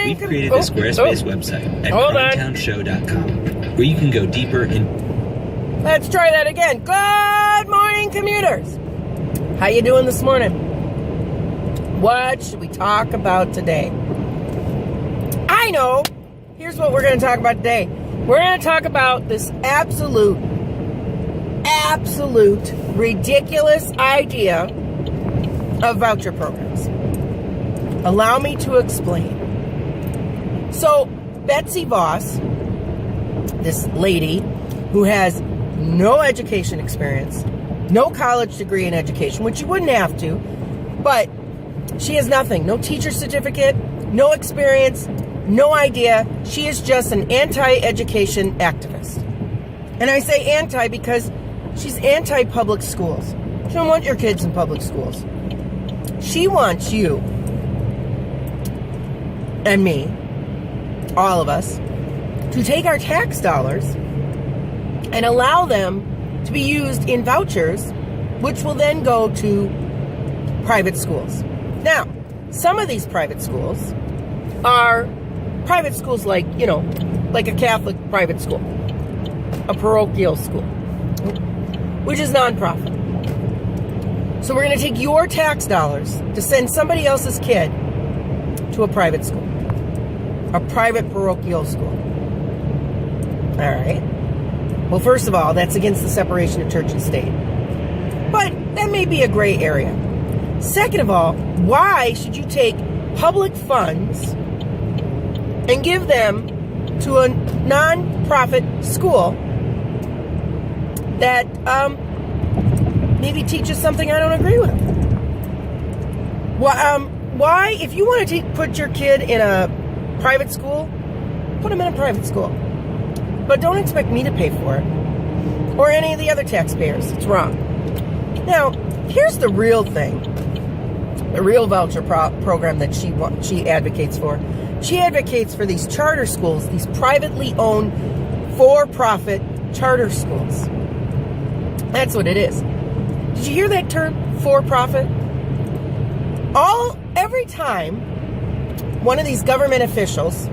We've created a Squarespace website at CrimeTownShow.com where you can go deeper in... Let's try that again. Good morning, commuters. How you doing this morning? What should we talk about today? I know. Here's what we're going to talk about today. We're going to talk about this absolute ridiculous idea of voucher programs. Allow me to explain. So, Betsy Voss, this lady who has no education experience, no college degree in education, which you wouldn't have to, but she has nothing. No teacher certificate, no experience, no idea. She is just an anti-education activist. And I say anti because she's anti-public schools. She don't want your kids in public schools. She wants you and me, all of us, to take our tax dollars and allow them to be used in vouchers, which will then go to private schools. Now, some of these private schools are private schools like a Catholic private school, a parochial school, which is nonprofit. So we're going to take your tax dollars to send somebody else's kid to a private school. A private parochial school. All right. Well, first of all, that's against the separation of church and state. But that may be a gray area. Second of all, why should you take public funds and give them to a non-profit school that maybe teaches something I don't agree with? Why, if you want to put your kid in a private school, put them in a private school. But don't expect me to pay for it. Or any of the other taxpayers. It's wrong. Now, here's the real thing. The real voucher program that she advocates for. She advocates for these charter schools, these privately owned, for-profit charter schools. That's what it is. Did you hear that term, for-profit? Every time one of these government officials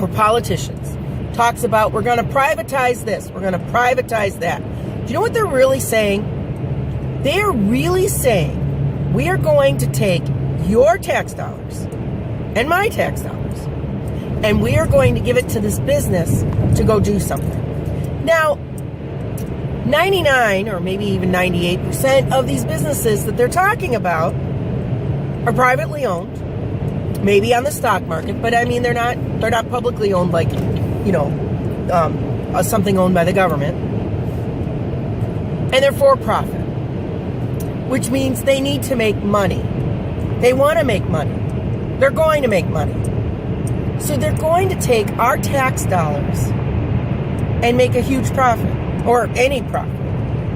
or politicians talks about, we're going to privatize this, we're going to privatize that. Do you know what they're really saying? They are really saying, we are going to take your tax dollars and my tax dollars, and we are going to give it to this business to go do something. Now, 99 or maybe even 98% of these businesses that they're talking about are privately owned. Maybe on the stock market, but I mean they're not publicly owned like, something owned by the government. And they're for profit, which means they need to make money. They want to make money. They're going to make money. So they're going to take our tax dollars and make a huge profit, or any profit.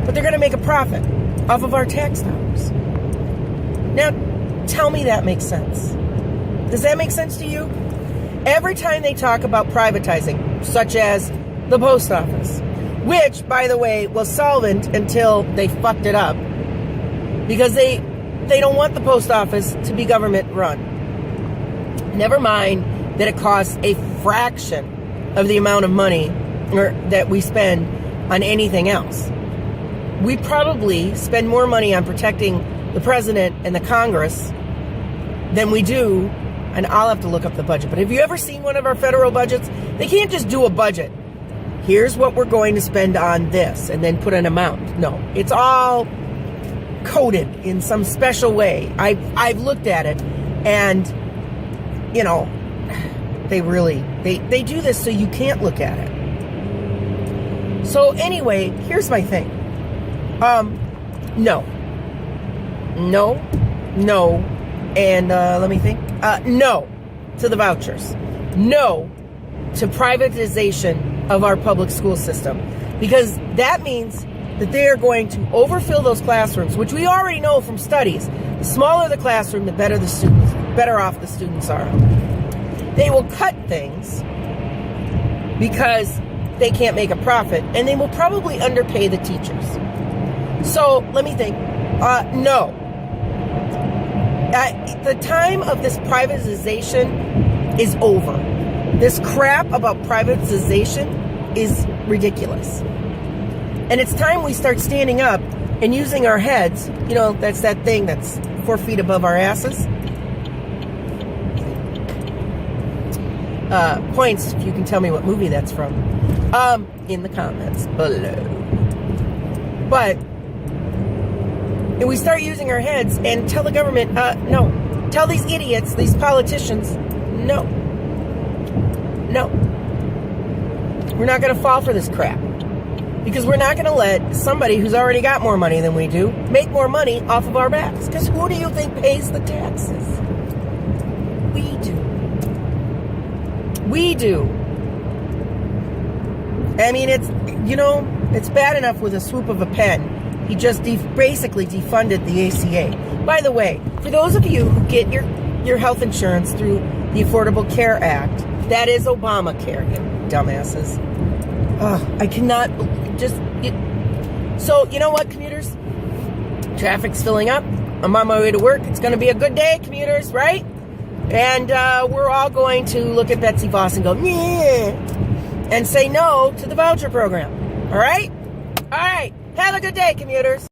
But they're going to make a profit off of our tax dollars. Now, tell me that makes sense. Does that make sense to you? Every time they talk about privatizing, such as the post office, which, by the way, was solvent until they fucked it up, because they don't want the post office to be government run. Never mind that it costs a fraction of the amount of money that we spend on anything else. We probably spend more money on protecting the president and the Congress than we do, and I'll have to look up the budget, but have you ever seen one of our federal budgets? They can't just do a budget. Here's what we're going to spend on this, and then put an amount. No, it's all coded in some special way. I've looked at it, and, they do this so you can't look at it. So anyway, here's my thing. No, and let me think. No to the vouchers. No to privatization of our public school system. Because that means that they are going to overfill those classrooms, which we already know from studies. The smaller the classroom, the better off the students are. They will cut things because they can't make a profit, and they will probably underpay the teachers. So let me think. No. The time of this privatization is over. This crap about privatization is ridiculous. And it's time we start standing up and using our heads. You know, that's that thing that's 4 feet above our asses. Points if you can tell me what movie that's from. In the comments below. But if we start using our heads and tell the government, no. Tell these idiots, these politicians, no. No. We're not going to fall for this crap. Because we're not going to let somebody who's already got more money than we do make more money off of our backs. Because who do you think pays the taxes? We do. We do. I mean, it's bad enough with a swoop of a pen. He just basically defunded the ACA. By the way, for those of you who get your health insurance through the Affordable Care Act, that is Obamacare, you dumbasses. I cannot So, you know what, commuters? Traffic's filling up. I'm on my way to work. It's going to be a good day, commuters, right? And we're all going to look at Betsy Voss and go, yeah, and say no to the voucher program. All right? All right. Have a good day, commuters.